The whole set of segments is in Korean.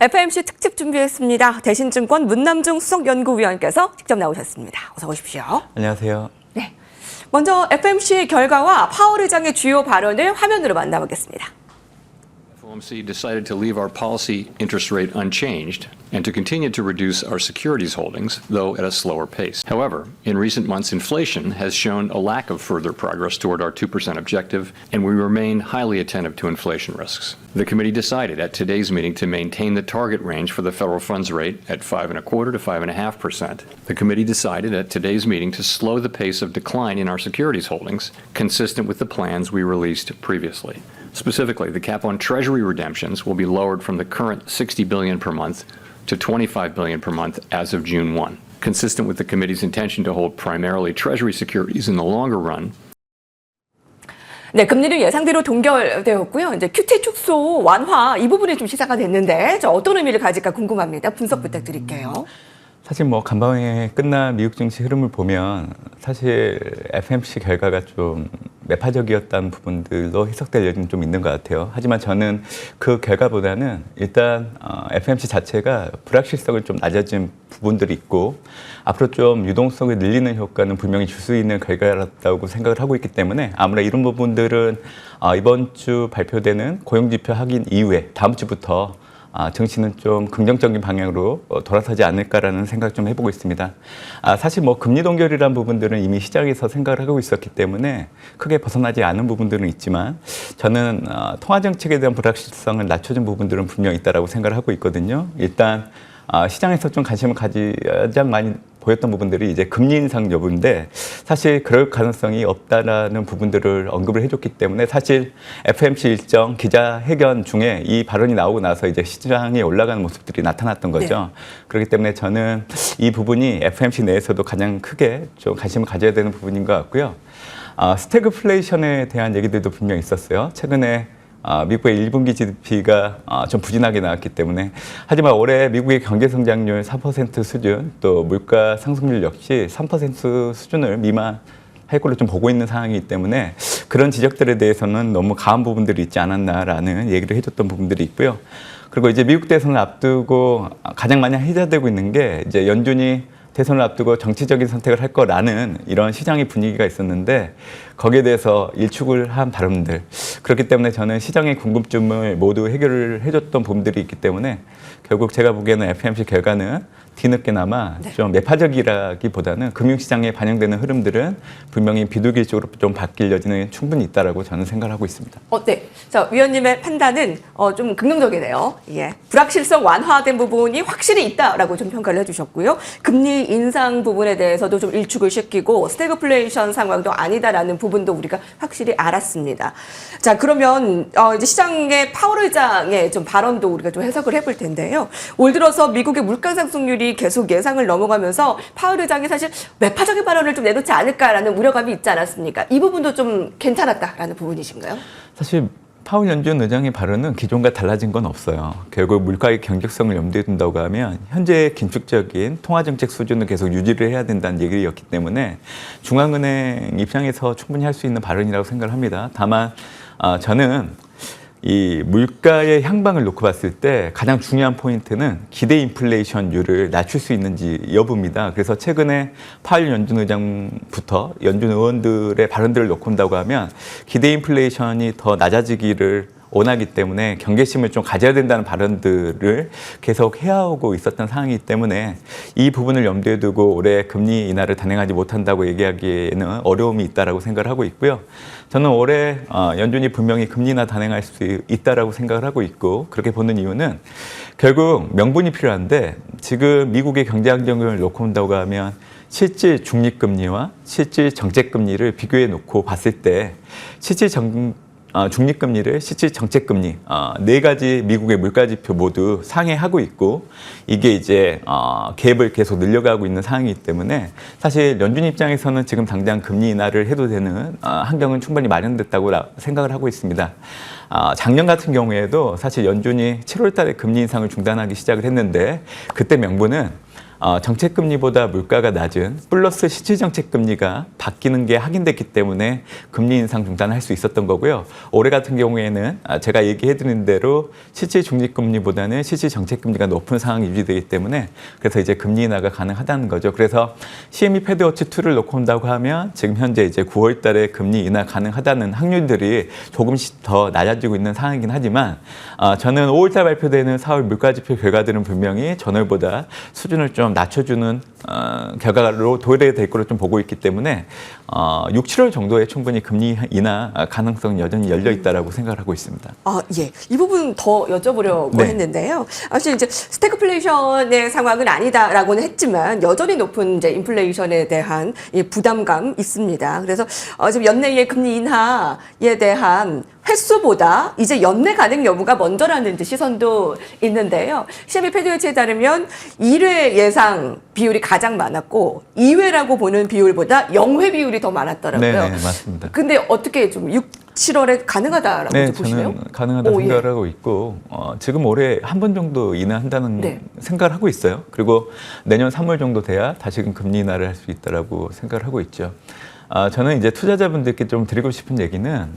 FMC 특집 준비했습니다. 대신증권 문남중 수석연구위원께서 직접 나오셨습니다. 어서 오십시오. 안녕하세요. 네, 먼저 FMC 결과와 파월 의장의 주요 발언을 화면으로 만나보겠습니다. FOMC decided to leave our policy interest rate unchanged and to continue to reduce our securities holdings, though at a slower pace. However, in recent months, inflation has shown a lack of further progress toward our 2% objective, and we remain highly attentive to inflation risks. The committee decided at today's meeting to maintain the target range for the federal funds rate at 5.25% to 5.5%. The committee decided at today's meeting to slow the pace of decline in our securities holdings, consistent with the plans we released previously. Specifically, the cap on Treasury redemptions will be lowered from the current $60 billion per month to $25 billion per month as of June 1, consistent with the committee's intention to hold primarily Treasury securities in the longer run. 네, 금리는 예상대로 동결되었고요. 이제 QT 축소 완화 이 부분이 좀 시사가 됐는데 어떤 의미를 가질까 궁금합니다. 분석 부탁드릴게요. 사실 뭐 간밤에 끝난 미국 증시 흐름을 보면 사실 FMC 결과가 좀 매파적이었다는 부분들도 해석될 여지는 좀 있는 것 같아요. 하지만 저는 그 결과보다는 일단 FMC 자체가 불확실성을 좀 낮아진 부분들이 있고 앞으로 좀 유동성을 늘리는 효과는 분명히 줄 수 있는 결과라고 생각을 하고 있기 때문에 아무래도 이런 부분들은 이번 주 발표되는 고용지표 확인 이후에 다음 주부터 증시는 좀 긍정적인 방향으로 돌아서지 않을까라는 생각 좀 해보고 있습니다. 사실 뭐 금리 동결이라는 부분들은 이미 시장에서 생각을 하고 있었기 때문에 크게 벗어나지 않은 부분들은 있지만 저는 통화 정책에 대한 불확실성을 낮춰준 부분들은 분명히 있다라고 생각을 하고 있거든요. 일단 시장에서 좀 관심을 가장 많이 보였던 부분들이 이제 금리 인상 여부인데 사실 그럴 가능성이 없다라는 부분들을 언급을 해줬기 때문에 사실 FMC 일정 기자회견 중에 이 발언이 나오고 나서 이제 시장에 올라가는 모습들이 나타났던 거죠. 네. 그렇기 때문에 저는 이 부분이 FMC 내에서도 가장 크게 좀 관심을 가져야 되는 부분인 것 같고요. 스태그플레이션에 대한 얘기들도 분명히 있었어요. 최근에 미국의 1분기 GDP가 좀 부진하게 나왔기 때문에 하지만 올해 미국의 경제 성장률 4% 수준 또 물가 상승률 역시 3% 수준을 미만할 걸로 좀 보고 있는 상황이기 때문에 그런 지적들에 대해서는 너무 과한 부분들이 있지 않았나라는 얘기를 해줬던 부분들이 있고요. 그리고 이제 미국 대선을 앞두고 가장 많이 회자되고 있는 게 이제 연준이 대선을 앞두고 정치적인 선택을 할 거라는 이런 시장의 분위기가 있었는데 거기에 대해서 일축을 한 발언들 그렇기 때문에 저는 시장의 궁금증을 모두 해결을 해줬던 부분들이 있기 때문에 결국 제가 보기에는 FMC 결과는 뒤늦게나마 좀 매파적이라기보다는 금융시장에 반영되는 흐름들은 분명히 비둘기적으로 좀 바뀔 여지는 충분히 있다라고 저는 생각을 하고 있습니다. 네. 자, 위원님의 판단은 좀 긍정적이네요. 예. 불확실성 완화된 부분이 확실히 있다라고 좀 평가를 해주셨고요. 금리 인상 부분에 대해서도 좀 일축을 시키고 스태그플레이션 상황도 아니다라는 부분도 우리가 확실히 알았습니다. 자, 그러면 이제 시장의 파월 의장의 좀 발언도 우리가 좀 해석을 해볼 텐데요. 올 들어서 미국의 물가 상승률이 계속 예상을 넘어가면서 파월 의장이 사실 매파적인 발언을 좀 내놓지 않을까라는 우려감이 있지 않았습니까? 이 부분도 좀 괜찮았다라는 부분이신가요? 사실 파월 연준 의장의 발언은 기존과 달라진 건 없어요. 결국 물가의 경직성을 염두에 둔다고 하면 현재 긴축적인 통화정책 수준을 계속 유지를 해야 된다는 얘기였기 때문에 중앙은행 입장에서 충분히 할 수 있는 발언이라고 생각을 합니다. 다만 저는 이 물가의 향방을 놓고 봤을 때 가장 중요한 포인트는 기대 인플레이션율을 낮출 수 있는지 여부입니다. 그래서 최근에 파월 연준 의장부터 연준 의원들의 발언들을 놓고 본다고 하면 기대 인플레이션이 더 낮아지기를 원하기 때문에 경계심을 좀 가져야 된다는 발언들을 계속 해오고 있었던 상황이기 때문에 이 부분을 염두에 두고 올해 금리 인하를 단행하지 못한다고 얘기하기에는 어려움이 있다라고 생각을 하고 있고요. 저는 올해 연준이 분명히 금리 인하 단행할 수 있다라고 생각을 하고 있고 그렇게 보는 이유는 결국 명분이 필요한데 지금 미국의 경제 환경을 놓고 본다고 하면 실질 중립금리와 실질 정책금리를 비교해 놓고 봤을 때 실질 중립금리를 실질 정책금리 네 가지 미국의 물가지표 모두 상회하고 있고 이게 이제 갭을 계속 늘려가고 있는 상황이기 때문에 사실 연준 입장에서는 지금 당장 금리 인하를 해도 되는 환경은 충분히 마련됐다고 생각을 하고 있습니다. 작년 같은 경우에도 사실 연준이 7월 달에 금리 인상을 중단하기 시작을 했는데 그때 명분은 정책금리보다 물가가 낮은 플러스 실질정책금리가 바뀌는 게 확인됐기 때문에 금리 인상 중단을 할 수 있었던 거고요. 올해 같은 경우에는 제가 얘기해드린 대로 실질중립금리보다는 실질정책금리가 높은 상황이 유지되기 때문에 그래서 이제 금리 인하가 가능하다는 거죠. 그래서 CME 패드워치 2를 놓고 온다고 하면 지금 현재 이제 9월 달에 금리 인하 가능하다는 확률들이 조금씩 더 낮아지고 있는 상황이긴 하지만 저는 5월 달 발표되는 4월 물가지표 결과들은 분명히 전월보다 수준을 좀 낮춰주는 결과로 도래될 거로 좀 보고 있기 때문에 6, 7월 정도에 충분히 금리 인하 가능성은 여전히 열려 있다라고 생각을 하고 있습니다. 예. 이 부분 더 여쭤보려고 네. 했는데요. 사실 이제 스태그플레이션의 상황은 아니다라고는 했지만 여전히 높은 이제 인플레이션에 대한 이 부담감 있습니다. 그래서 지금 연내의 금리 인하에 대한 횟수보다 이제 연내 가능 여부가 먼저라는 이제 시선도 있는데요. CME 패드워치에 따르면 1회 예상 비율이 가장 많았고 2회라고 보는 비율보다 0회 비율이 더 많았더라고요. 네, 맞습니다. 근데 어떻게 좀 6, 7월에 가능하다라고 네, 보시나요? 저는 가능하다 오, 예. 생각을 하고 있고 지금 올해 한 번 정도 인하한다는 네. 생각을 하고 있어요. 그리고 내년 3월 정도 돼야 다시금 금리 인하를 할 수 있다라고 생각을 하고 있죠. 저는 이제 투자자분들께 좀 드리고 싶은 얘기는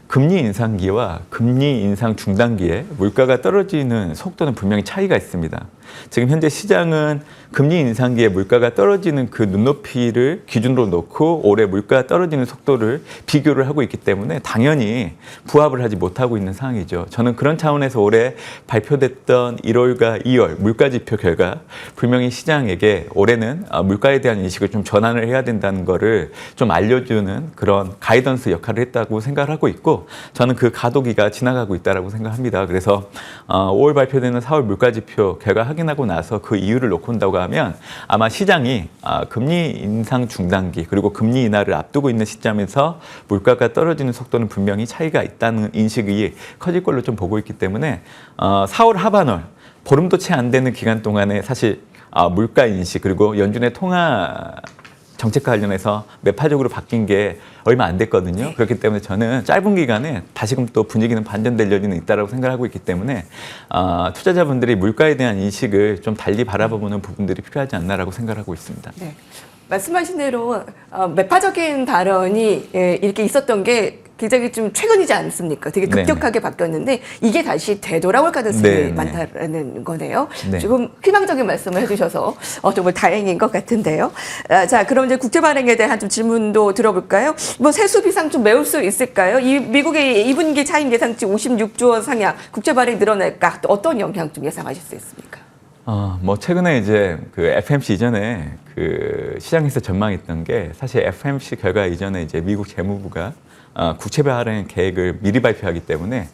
금리 인상기와 금리 인상 중단기에 물가가 떨어지는 속도는 분명히 차이가 있습니다. 지금 현재 시장은 금리 인상기에 물가가 떨어지는 그 눈높이를 기준으로 놓고 올해 물가가 떨어지는 속도를 비교를 하고 있기 때문에 당연히 부합을 하지 못하고 있는 상황이죠. 저는 그런 차원에서 올해 발표됐던 1월과 2월 물가지표 결과 분명히 시장에게 올해는 물가에 대한 인식을 좀 전환을 해야 된다는 거를 좀 알려주는 그런 가이던스 역할을 했다고 생각을 하고 있고 저는 그 가도기가 지나가고 있다고 생각합니다. 그래서 5월 발표되는 4월 물가지표 결과 확인하고 나서 그 이유를 놓고 온다고 하면 아마 시장이 금리 인상 중단기 그리고 금리 인하를 앞두고 있는 시점에서 물가가 떨어지는 속도는 분명히 차이가 있다는 인식이 커질 걸로 좀 보고 있기 때문에 4월 하반월 보름도 채 안 되는 기간 동안에 사실 물가 인식 그리고 연준의 통화 정책과 관련해서 매파적으로 바뀐 게 얼마 안 됐거든요. 그렇기 때문에 저는 짧은 기간에 다시금 또 분위기는 반전될 여지는 있다고 생각하고 있기 때문에 투자자분들이 물가에 대한 인식을 좀 달리 바라보는 부분들이 필요하지 않나라고 생각하고 있습니다. 네. 말씀하신 대로 매파적인 발언이 이렇게 있었던 게 굉장히 좀 최근이지 않습니까? 되게 급격하게 바뀌었는데 이게 다시 되돌아올 가능성이 많다는 거네요. 네. 조금 희망적인 말씀을 해주셔서 정말 다행인 것 같은데요. 자, 그럼 이제 국채 발행에 대한 좀 질문도 들어볼까요? 뭐 세수 비상 좀 메울 수 있을까요? 이 미국의 2분기 차임 예상치 56조 원 상향 국채 발행 늘어날까? 또 어떤 영향 좀 예상하실 수 있습니까? 뭐 최근에 이제 그 FMC 이전에 그 시장에서 전망했던 게 사실 FMC 결과 이전에 이제 미국 재무부가 국채 발행 계획을 미리 발표하기 때문에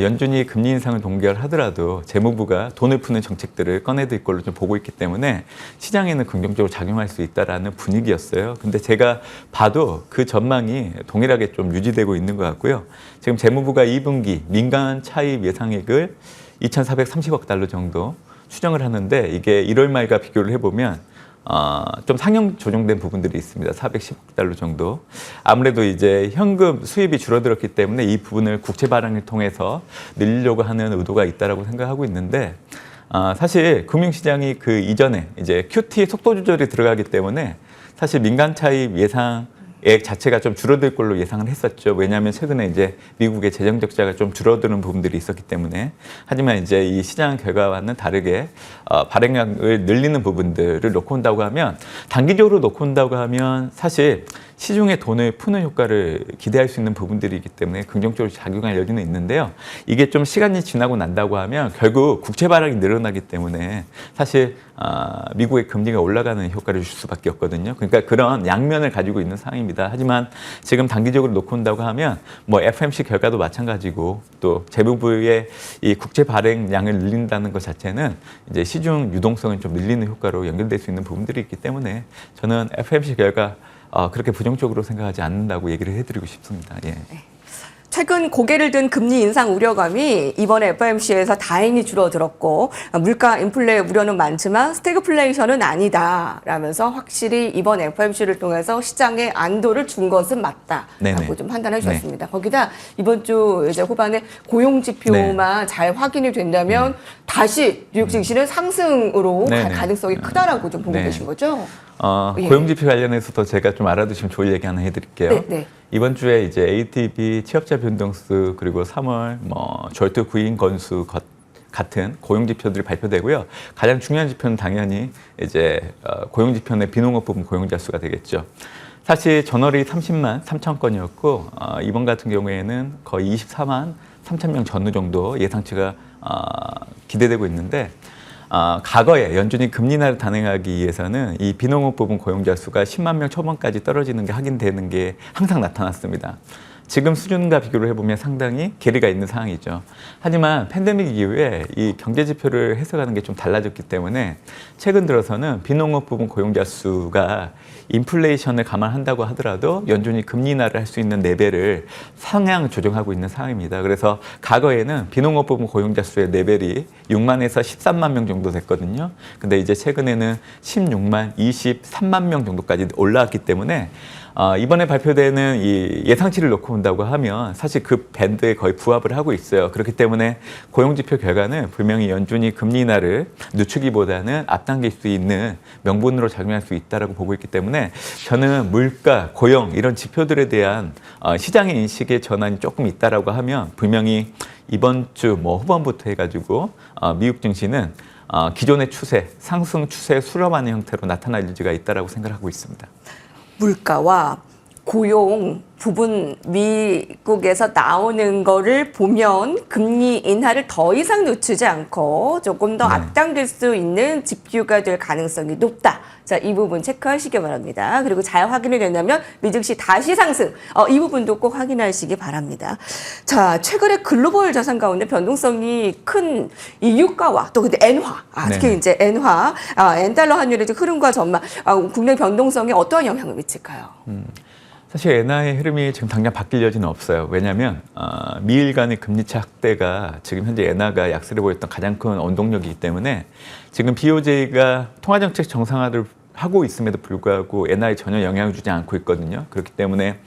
연준이 금리 인상을 동결하더라도 재무부가 돈을 푸는 정책들을 꺼내들 걸로 좀 보고 있기 때문에 시장에는 긍정적으로 작용할 수 있다라는 분위기였어요. 근데 제가 봐도 그 전망이 동일하게 좀 유지되고 있는 것 같고요. 지금 재무부가 2분기 민간 차입 예상액을 2,430억 달러 정도 추정을 하는데 이게 1월 말과 비교를 해보면 좀 상향 조정된 부분들이 있습니다. 410억 달러 정도. 아무래도 이제 현금 수입이 줄어들었기 때문에 이 부분을 국채 발행을 통해서 늘리려고 하는 의도가 있다라고 생각하고 있는데 사실 금융시장이 그 이전에 이제 QT 속도 조절이 들어가기 때문에 사실 민간 차입 예상액 자체가 좀 줄어들 걸로 예상을 했었죠. 왜냐하면 최근에 이제 미국의 재정 적자가 좀 줄어드는 부분들이 있었기 때문에. 하지만 이제 이 시장 결과와는 다르게 발행량을 늘리는 부분들을 놓고 온다고 하면 단기적으로 놓고 온다고 하면 사실 시중에 돈을 푸는 효과를 기대할 수 있는 부분들이기 때문에 긍정적으로 작용할 여지는 있는데요. 이게 좀 시간이 지나고 난다고 하면 결국 국채 발행이 늘어나기 때문에 사실 미국의 금리가 올라가는 효과를 줄 수밖에 없거든요. 그러니까 그런 양면을 가지고 있는 상황입니다. 하지만 지금 단기적으로 놓고 온다고 하면 뭐 FMC 결과도 마찬가지고 또 재무부의 이 국채 발행량을 늘린다는 것 자체는 이제 시중 유동성을 좀 늘리는 효과로 연결될 수 있는 부분들이 있기 때문에 저는 FMC 결과 그렇게 부정적으로 생각하지 않는다고 얘기를 해드리고 싶습니다. 예. 최근 고개를 든 금리 인상 우려감이 이번에 FOMC에서 다행히 줄어들었고 물가 인플레 우려는 많지만 스태그플레이션은 아니다라면서 확실히 이번 FOMC를 통해서 시장에 안도를 준 것은 맞다라고 네네. 좀 판단해 주셨습니다. 거기다 이번 주 이제 후반에 고용 지표만 잘 확인이 된다면 다시 뉴욕 증시는 상승으로 갈 네네. 가능성이 크다라고 좀 보고 네. 계신 거죠? 예. 고용지표 관련해서도 제가 좀 알아두시면 좋을 얘기 하나 해드릴게요. 네, 네. 이번 주에 이제 ADP 취업자 변동수 그리고 3월 절도 구인 건수 같은 고용지표들이 발표되고요. 가장 중요한 지표는 당연히 이제 고용지표 내 비농업 부분 고용자 수가 되겠죠. 사실 전월이 30만 3천 건이었고 이번 같은 경우에는 거의 24만 3천 명 전후 정도 예상치가 기대되고 있는데 과거에 연준이 금리 인하를 단행하기 위해서는 이 비농업 부분 고용자 수가 10만 명 초반까지 떨어지는 게 확인되는 게 항상 나타났습니다. 지금 수준과 비교를 해보면 상당히 괴리가 있는 상황이죠. 하지만 팬데믹 이후에 이 경제 지표를 해석하는 게 좀 달라졌기 때문에 최근 들어서는 비농업 부분 고용자 수가 인플레이션을 감안한다고 하더라도 연준이 금리 인하를 할 수 있는 레벨을 상향 조정하고 있는 상황입니다. 그래서 과거에는 비농업 부분 고용자 수의 레벨이 6만에서 13만 명 정도 됐거든요. 근데 이제 최근에는 16만, 23만 명 정도까지 올라왔기 때문에 이번에 발표되는 이 예상치를 놓고 본다고 하면 사실 그 밴드에 거의 부합을 하고 있어요. 그렇기 때문에 고용지표 결과는 분명히 연준이 금리 인하를 늦추기보다는 앞당길 수 있는 명분으로 작용할 수 있다고 보고 있기 때문에 저는 물가, 고용 이런 지표들에 대한 시장의 인식의 전환이 조금 있다라고 하면 분명히 이번 주 후반부터 해가지고 미국 증시는 기존의 추세, 상승 추세 수렴하는 형태로 나타날 여지가 있다라고 생각하고 있습니다. 물가와 고용 부분 미국에서 나오는 거를 보면 금리 인하를 더 이상 늦추지 않고 조금 더 앞당길 수 있는 지표가 될 가능성이 높다. 자, 이 부분 체크하시기 바랍니다. 그리고 잘 확인이 된다면 미증시 다시 상승. 이 부분도 꼭 확인하시기 바랍니다. 자, 최근에 글로벌 자산 가운데 변동성이 큰 이 유가와 또 근데 엔화, 특히 네네. 이제 엔화, 엔달러 환율의 흐름과 전망, 국내 변동성에 어떠한 영향을 미칠까요? 사실 엔화의 흐름이 지금 당장 바뀔 여지는 없어요. 왜냐하면 미일 간의 금리 차 확대가 지금 현재 엔화가 약세를 보였던 가장 큰 원동력이기 때문에 지금 BOJ가 통화정책 정상화를 하고 있음에도 불구하고 엔화에 전혀 영향을 주지 않고 있거든요. 그렇기 때문에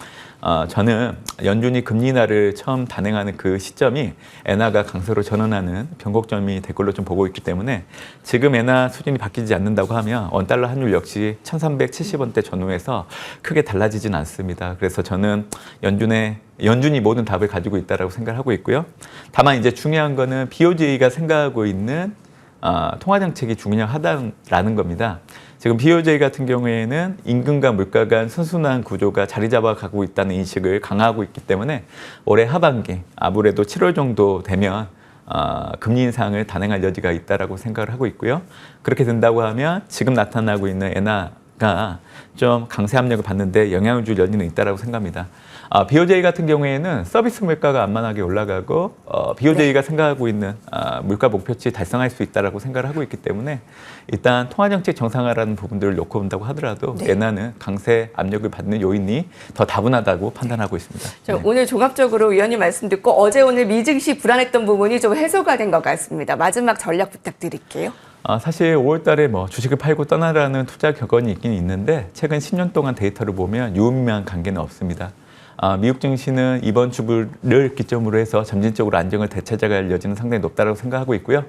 저는 연준이 금리 인하를 처음 단행하는 그 시점이 엔화가 강세로 전환하는 변곡점이 될 걸로 좀 보고 있기 때문에 지금 엔화 수준이 바뀌지 않는다고 하면 원달러 환율 역시 1370원대 전후에서 크게 달라지진 않습니다. 그래서 저는 연준이 모든 답을 가지고 있다고 생각하고 있고요. 다만 이제 중요한 거는 BOJ가 생각하고 있는 통화정책이 중요하다라는 겁니다. 지금 BOJ 같은 경우에는 임금과 물가 간 선순환 구조가 자리 잡아가고 있다는 인식을 강화하고 있기 때문에 올해 하반기 아무래도 7월 정도 되면 금리 인상을 단행할 여지가 있다라고 생각을 하고 있고요. 그렇게 된다고 하면 지금 나타나고 있는 엔화가 좀 강세 압력을 받는데 영향을 줄 여지는 있다라고 생각합니다. BOJ 같은 경우에는 서비스 물가가 안만하게 올라가고 BOJ가 생각하고 있는 물가 목표치 달성할 수 있다라고 생각을 하고 있기 때문에 일단 통화정책 정상화라는 부분들을 놓고 본다고 하더라도 엔화는 강세 압력을 받는 요인이 더 다분하다고 판단하고 있습니다. 자, 오늘 종합적으로 위원님 말씀 듣고 어제 오늘 미증시 불안했던 부분이 좀 해소가 된 것 같습니다. 마지막 전략 부탁드릴게요. 사실 5월 달에 주식을 팔고 떠나라는 투자 격언이 있긴 있는데 최근 10년 동안 데이터를 보면 유의미한 관계는 없습니다. 미국 증시는 이번 주를 기점으로 해서 점진적으로 안정을 되찾아갈 여지는 상당히 높다고 생각하고 있고요.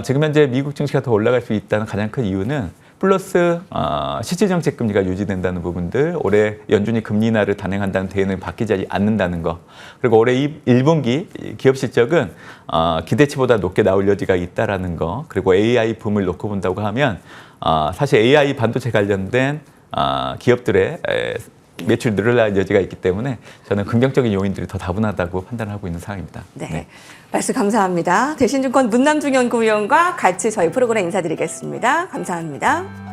지금 현재 미국 증시가 더 올라갈 수 있다는 가장 큰 이유는 플러스 실질정책 금리가 유지된다는 부분들, 올해 연준이 금리 인하를 단행한다는 대응은 바뀌지 않는다는 거, 그리고 올해 1분기 기업 실적은 기대치보다 높게 나올 여지가 있다라는 거, 그리고 AI 붐을 놓고 본다고 하면 사실 AI 반도체 관련된 기업들의 매출 늘어날 여지가 있기 때문에 저는 긍정적인 요인들이 더 다분하다고 판단하고 있는 상황입니다. 네. 말씀 감사합니다. 대신증권 문남중 연구위원과 같이 저희 프로그램 인사드리겠습니다. 감사합니다.